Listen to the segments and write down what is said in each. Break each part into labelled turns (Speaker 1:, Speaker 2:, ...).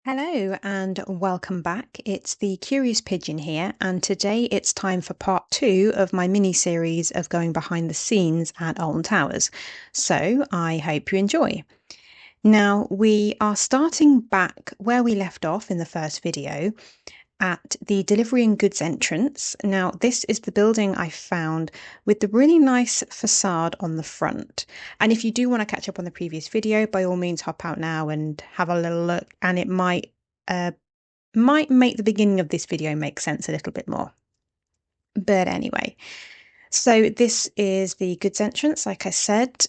Speaker 1: Hello and welcome back. It's the Curious Pigeon here, and today it's time for part two of my mini series of going behind the scenes at Alton Towers. So I hope you enjoy. Now, we are starting back where we left off in the first video at the delivery and goods entrance. Now, this is the building I found with the really nice facade on the front. And if you do want to catch up on the previous video, by all means hop out now and have a little look, and it might make the beginning of this video make sense a little bit more. But anyway, so this is the goods entrance, like I said.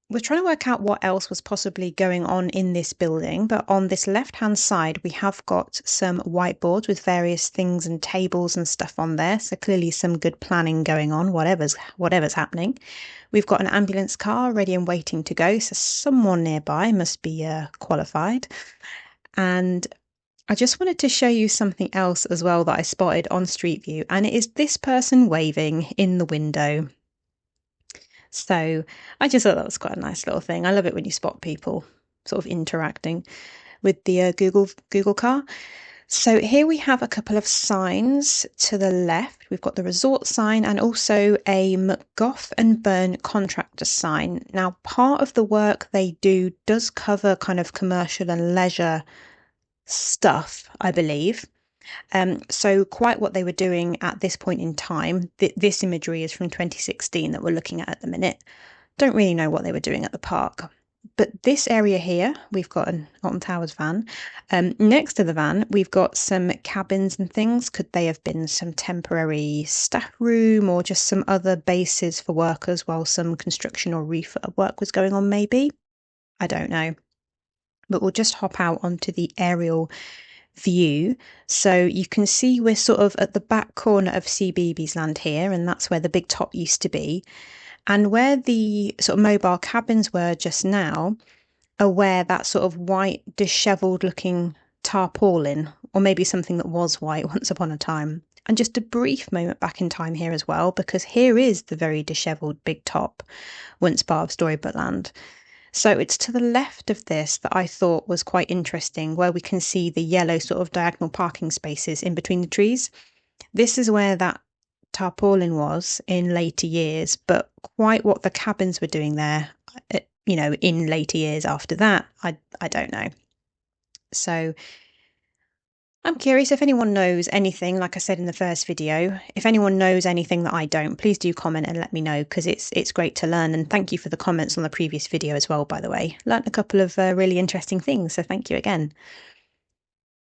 Speaker 1: We're trying to work out what else was possibly going on in this building, but on this left-hand side, we have got some whiteboards with various things and tables and stuff on there. So clearly some good planning going on, whatever's happening. We've got an ambulance car ready and waiting to go, so someone nearby must be qualified. And I just wanted to show you something else as well that I spotted on Street View, and it is this person waving in the window. So I just thought that was quite a nice little thing. I love it when you spot people sort of interacting with the Google car. So here we have a couple of signs to the left. We've got the resort sign and also a McGough and Burn contractor sign. Now, part of the work they do does cover kind of commercial and leisure stuff, I believe. So quite what they were doing at this point in time, this imagery is from 2016 that we're looking at the minute. Don't really know what they were doing at the park. But this area here, we've got an Alton Towers van. Next to the van, we've got some cabins and things. Could they have been some temporary staff room or just some other bases for workers while some construction or refurb work was going on maybe? I don't know. But we'll just hop out onto the aerial view. So you can see we're sort of at the back corner of Cbeebies Land here, and that's where the big top used to be. And where the sort of mobile cabins were just now are where that sort of white, dishevelled looking tarpaulin, or maybe something that was white once upon a time. And just a brief moment back in time here as well, because here is the very dishevelled big top, once part of Storybook Land. So it's to the left of this that I thought was quite interesting, where we can see the yellow sort of diagonal parking spaces in between the trees. This is where that tarpaulin was in later years, but quite what the cabins were doing there, in later years after that, I don't know. So I'm curious if anyone knows anything, like I said in the first video. If anyone knows anything that I don't, please do comment and let me know, because it's great to learn. And thank you for the comments on the previous video as well, by the way. Learned a couple of really interesting things, so thank you again.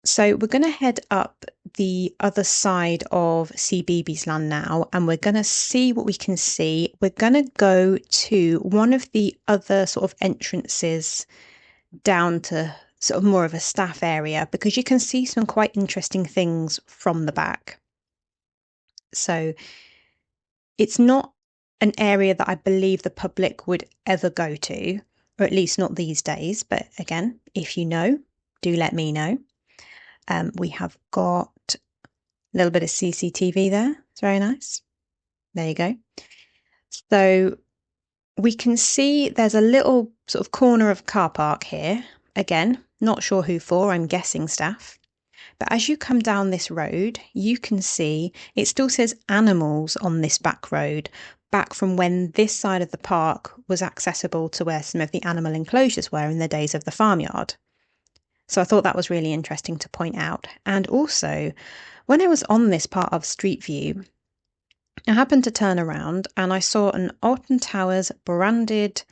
Speaker 1: So we're going to head up the other side of Cbeebies Land now, and we're going to see what we can see. We're going to go to one of the other sort of entrances down to sort of more of a staff area, because you can see some quite interesting things from the back. So it's not an area that I believe the public would ever go to, or at least not these days. But again, if you know, do let me know. We have got a little bit of CCTV there. It's very nice. There you go. So we can see there's a little sort of corner of car park here. Again, not sure who for, I'm guessing staff. But as you come down this road, you can see it still says animals on this back road, back from when this side of the park was accessible to where some of the animal enclosures were in the days of the farmyard. So I thought that was really interesting to point out. And also, when I was on this part of Street View, I happened to turn around and I saw an Alton Towers branded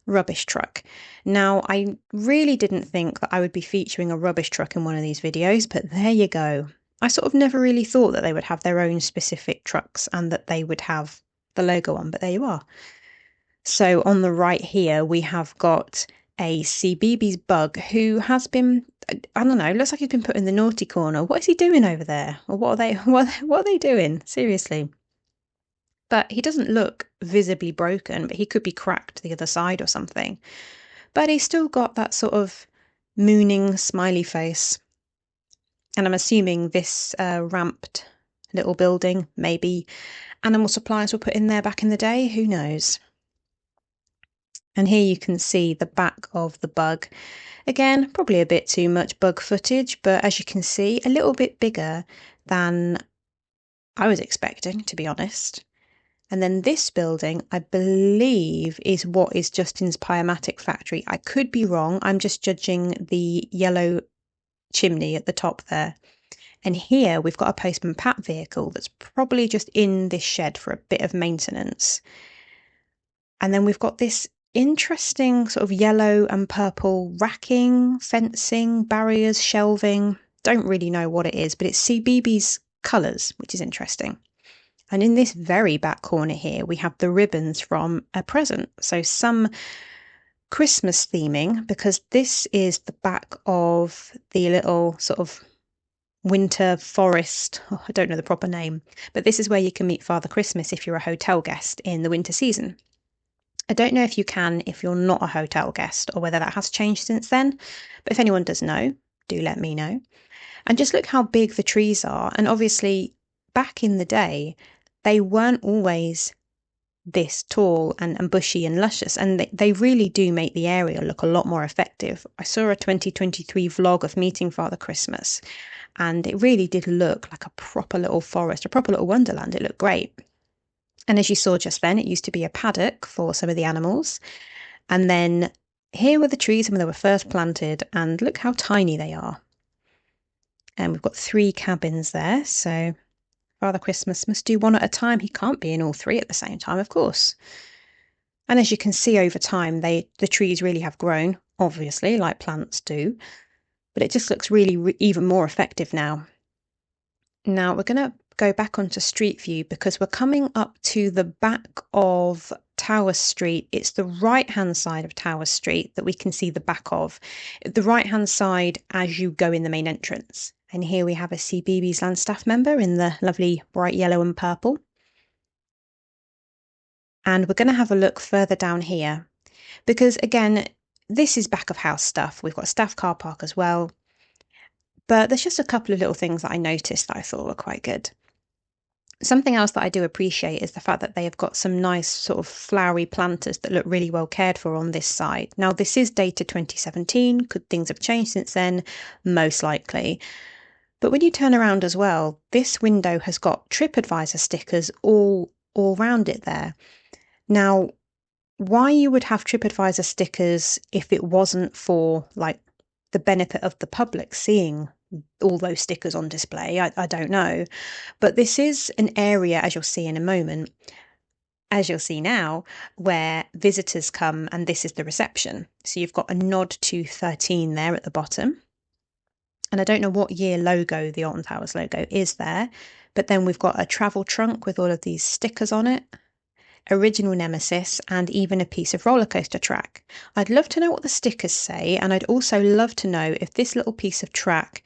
Speaker 1: rubbish truck. Now, I really didn't think that I would be featuring a rubbish truck in one of these videos, but there you go. I sort of never really thought that they would have their own specific trucks and that they would have the logo on, but there you are. So on the right here, we have got a Cbeebies bug who has been, I don't know, looks like he's been put in the naughty corner. What is he doing over there? Or what are they doing? Seriously. But he doesn't look visibly broken, but he could be cracked to the other side or something. But he's still got that sort of mooning smiley face. And I'm assuming this ramped little building, maybe animal supplies were put in there back in the day, who knows? And here you can see the back of the bug. Again, probably a bit too much bug footage, but as you can see, a little bit bigger than I was expecting, to be honest. And then this building, I believe, is what is Justin's Pyromatic factory. I could be wrong. I'm just judging the yellow chimney at the top there. And here we've got a Postman Pat vehicle that's probably just in this shed for a bit of maintenance. And then we've got this interesting sort of yellow and purple racking, fencing, barriers, shelving. Don't really know what it is, but it's Cbeebies colours, which is interesting. And in this very back corner here, we have the ribbons from a present. So some Christmas theming, because this is the back of the little sort of winter forest. Oh, I don't know the proper name, but this is where you can meet Father Christmas if you're a hotel guest in the winter season. I don't know if you can if you're not a hotel guest or whether that has changed since then, but if anyone does know, do let me know. And just look how big the trees are. And obviously, back in the day, they weren't always this tall and bushy and luscious, and they really do make the area look a lot more effective. I saw a 2023 vlog of meeting Father Christmas, and it really did look like a proper little forest, a proper little wonderland. It looked great. And as you saw just then, it used to be a paddock for some of the animals. And then here were the trees when they were first planted, and look how tiny they are. And we've got 3 cabins there, so Father Christmas must do one at a time. He can't be in all 3 at the same time, of course. And as you can see over time, the trees really have grown, obviously, like plants do. But it just looks really even more effective now. Now we're going to go back onto Street View because we're coming up to the back of Tower Street. It's the right-hand side of Tower Street that we can see the back of. The right-hand side as you go in the main entrance. And here we have a Cbeebies Land staff member in the lovely bright yellow and purple. And we're going to have a look further down here because, again, this is back of house stuff. We've got a staff car park as well. But there's just a couple of little things that I noticed that I thought were quite good. Something else that I do appreciate is the fact that they have got some nice sort of flowery planters that look really well cared for on this side. Now, this is dated 2017. Could things have changed since then? Most likely. But when you turn around as well, this window has got TripAdvisor stickers all around it there. Now, why you would have TripAdvisor stickers if it wasn't for like the benefit of the public seeing all those stickers on display, I don't know. But this is an area, as you'll see in a moment, as you'll see now, where visitors come, and this is the reception. So you've got a nod to 13 there at the bottom. And I don't know what year logo the Alton Towers logo is there, but then we've got a travel trunk with all of these stickers on it, original Nemesis, and even a piece of roller coaster track. I'd love to know what the stickers say, and I'd also love to know if this little piece of track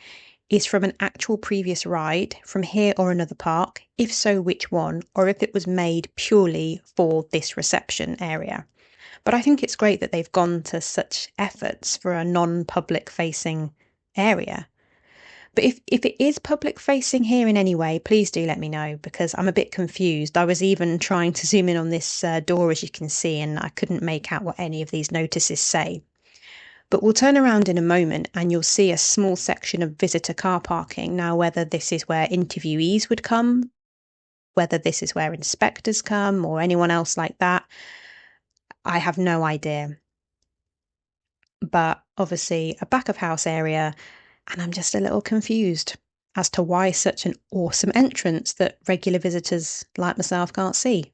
Speaker 1: is from an actual previous ride from here or another park, if so which one, or if it was made purely for this reception area. But I think it's great that they've gone to such efforts for a non-public facing area. But if it is public facing here in any way, please do let me know because I'm a bit confused. I was even trying to zoom in on this door, as you can see, and I couldn't make out what any of these notices say. But we'll turn around in a moment and you'll see a small section of visitor car parking. Now, whether this is where interviewees would come, whether this is where inspectors come or anyone else like that, I have no idea. But obviously a back of house area, and I'm just a little confused as to why such an awesome entrance that regular visitors like myself can't see.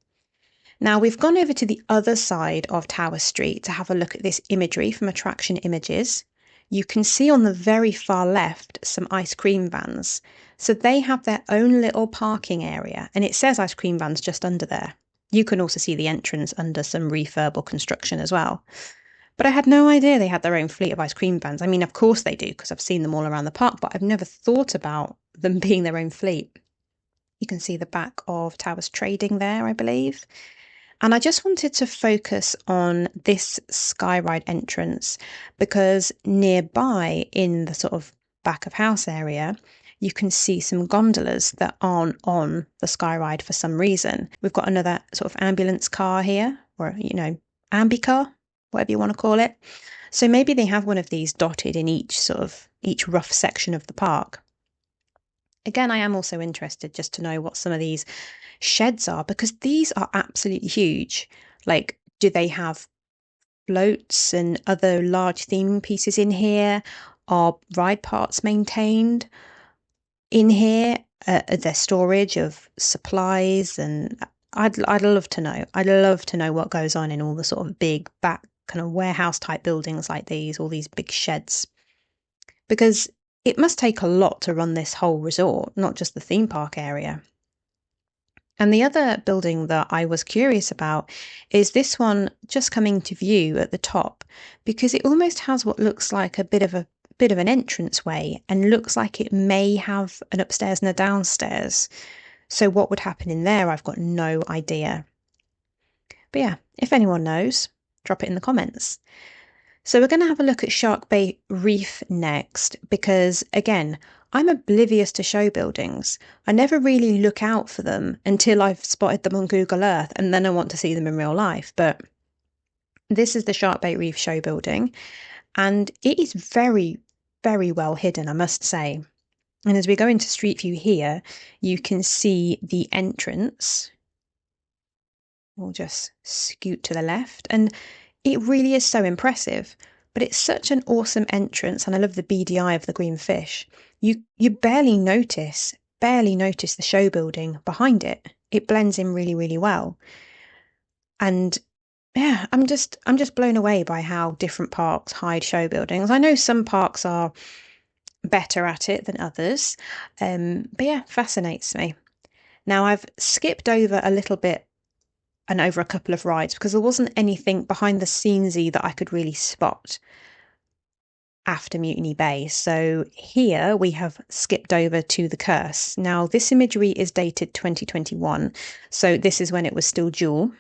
Speaker 1: Now we've gone over to the other side of Tower Street to have a look at this imagery from Attraction Images. You can see on the very far left some ice cream vans. So they have their own little parking area, and it says ice cream vans just under there. You can also see the entrance under some refurb or construction as well. But I had no idea they had their own fleet of ice cream vans. I mean, of course they do, because I've seen them all around the park, but I've never thought about them being their own fleet. You can see the back of Towers Trading there, I believe. And I just wanted to focus on this skyride entrance because nearby in the sort of back of house area, you can see some gondolas that aren't on the skyride for some reason. We've got another sort of ambulance car here, or, ambi car, whatever you want to call it. So maybe they have one of these dotted in each rough section of the park. Again, I am also interested just to know what some of these sheds are, because these are absolutely huge. Like, do they have floats and other large theming pieces in here? Are ride parts maintained in here? Their storage of supplies, and I'd love to know. I'd love to know what goes on in all the sort of big back kind of warehouse type buildings like these, all these big sheds, because it must take a lot to run this whole resort, not just the theme park area. And the other building that I was curious about is this one just coming to view at the top, because it almost has what looks like a bit of an entranceway and looks like it may have an upstairs and a downstairs. So what would happen in there, I've got no idea. But yeah, if anyone knows, drop it in the comments. So we're going to have a look at Shark Bay Reef next, because again, I'm oblivious to show buildings. I never really look out for them until I've spotted them on Google Earth, and then I want to see them in real life. But this is the Shark Bay Reef show building, and it is very, very well hidden, I must say. And as we go into Street View here, you can see the entrance. We'll just scoot to the left, and it really is so impressive. But it's such an awesome entrance, and I love the beady eye of the green fish. You barely notice the show building behind it. It blends in really, really well. And yeah, I'm just blown away by how different parks hide show buildings. I know some parks are better at it than others, but yeah, fascinates me. Now I've skipped over a little bit and over a couple of rides because there wasn't anything behind the scenesy that I could really spot after Mutiny Bay. So here we have skipped over to the Curse. Now this imagery is dated 2021, so this is when it was still dual.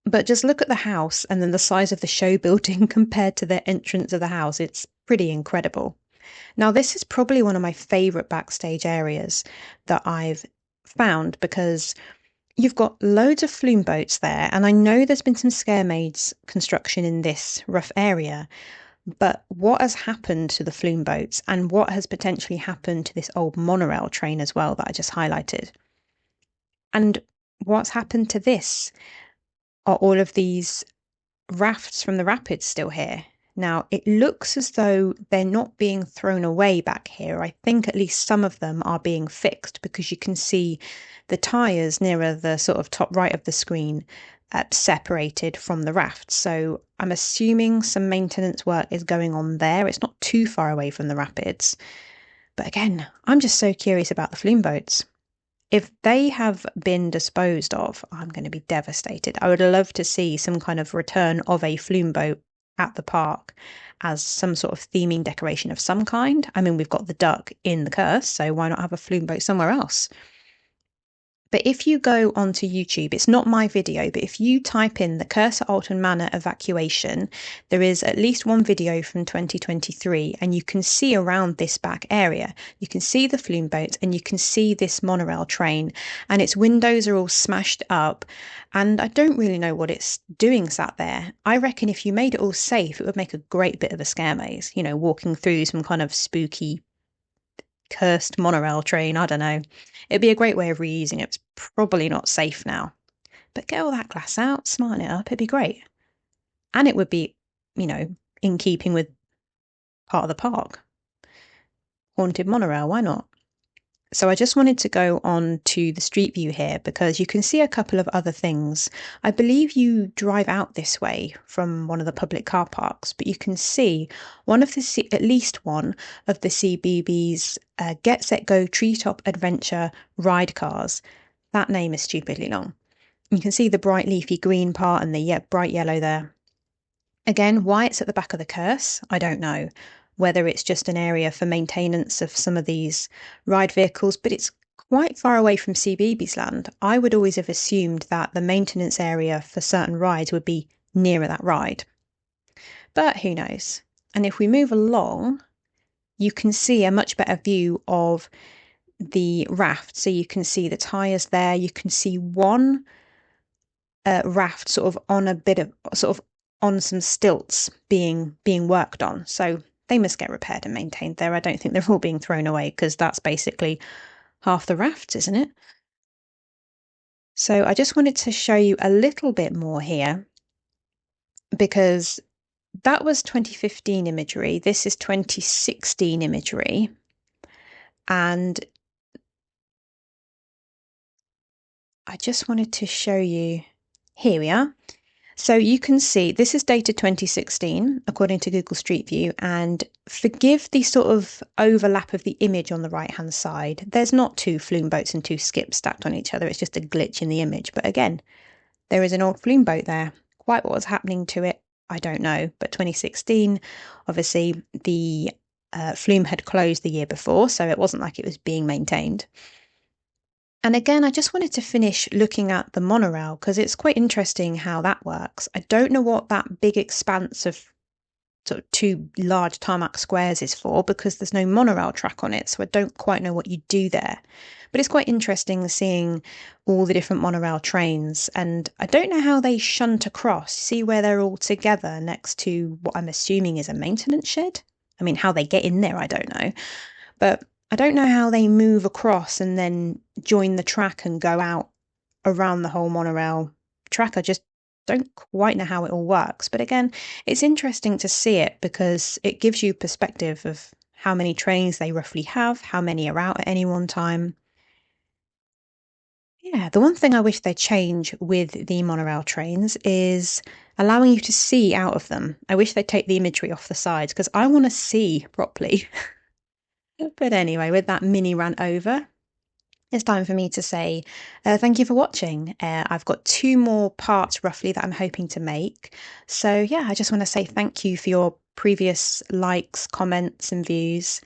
Speaker 1: But just look at the house and then the size of the show building compared to the entrance of the house. It's pretty incredible. Now this is probably one of my favourite backstage areas that I've found, because you've got loads of flume boats there, and I know there's been some Scaremaids construction in this rough area, but what has happened to the flume boats, and what has potentially happened to this old monorail train as well that I just highlighted? And what's happened to this? Are all of these rafts from the rapids still here? Now, it looks as though they're not being thrown away back here. I think at least some of them are being fixed, because you can see the tyres nearer the sort of top right of the screen separated from the raft. So I'm assuming some maintenance work is going on there. It's not too far away from the rapids. But again, I'm just so curious about the flume boats. If they have been disposed of, I'm going to be devastated. I would love to see some kind of return of a flume boat at the park as some sort of theming decoration of some kind. I mean, we've got the duck in the Curse, so why not have a flume boat somewhere else? But if you go onto YouTube, it's not my video, but if you type in the Curse at Alton Manor evacuation, there is at least one video from 2023, and you can see around this back area. You can see the flume boats, and you can see this monorail train, and its windows are all smashed up, and I don't really know what it's doing sat there. I reckon if you made it all safe, it would make a great bit of a scare maze, you know, walking through some kind of spooky cursed monorail train. I don't know. It'd be a great way of reusing it. It's probably not safe now. But get all that glass out, smarten it up, it'd be great. And it would be, you know, in keeping with part of the park. Haunted monorail, why not? So I just wanted to go on to the street view here, because you can see a couple of other things. I believe you drive out this way from one of the public car parks, but you can see at least one of the Cbeebies Get Set Go Treetop Adventure ride cars. That name is stupidly long. You can see the bright leafy green part and the bright yellow there. Again, why it's at the back of the Curse, I don't know. Whether it's just an area for maintenance of some of these ride vehicles, but it's quite far away from Cbeebies Land. I would always have assumed that the maintenance area for certain rides would be nearer that ride. But who knows? And if we move along, you can see a much better view of the raft. So you can see the tyres there. You can see one raft sort of on some stilts being worked on. So they must get repaired and maintained there. I don't think they're all being thrown away because that's basically half the rafts, isn't it? So I just wanted to show you a little bit more here because that was 2015 imagery. This is 2016 imagery. And I just wanted to show you, here we are. So you can see this is dated 2016, according to Google Street View, and forgive the sort of overlap of the image on the right-hand side. There's not two flume boats and two skips stacked on each other. It's just a glitch in the image. But again, there is an old flume boat there. Quite what was happening to it, I don't know. But 2016, obviously, the flume had closed the year before, so it wasn't like it was being maintained. And again, I just wanted to finish looking at the monorail because it's quite interesting how that works. I don't know what that big expanse of sort of two large tarmac squares is for because there's no monorail track on it, so I don't quite know what you do there. But it's quite interesting seeing all the different monorail trains, and I don't know how they shunt across. See where they're all together next to what I'm assuming is a maintenance shed? I mean, how they get in there, I don't know. But I don't know how they move across and then join the track and go out around the whole monorail track. I just don't quite know how it all works. But again, it's interesting to see it because it gives you perspective of how many trains they roughly have, how many are out at any one time. Yeah, the one thing I wish they'd change with the monorail trains is allowing you to see out of them. I wish they'd take the imagery off the sides because I want to see properly. But anyway, with that mini rant over, it's time for me to say thank you for watching. I've got 2 more parts roughly that I'm hoping to make. So yeah, I just want to say thank you for your previous likes, comments, and views.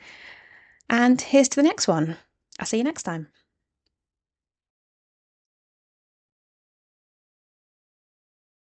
Speaker 1: And here's to the next one. I'll see you next time.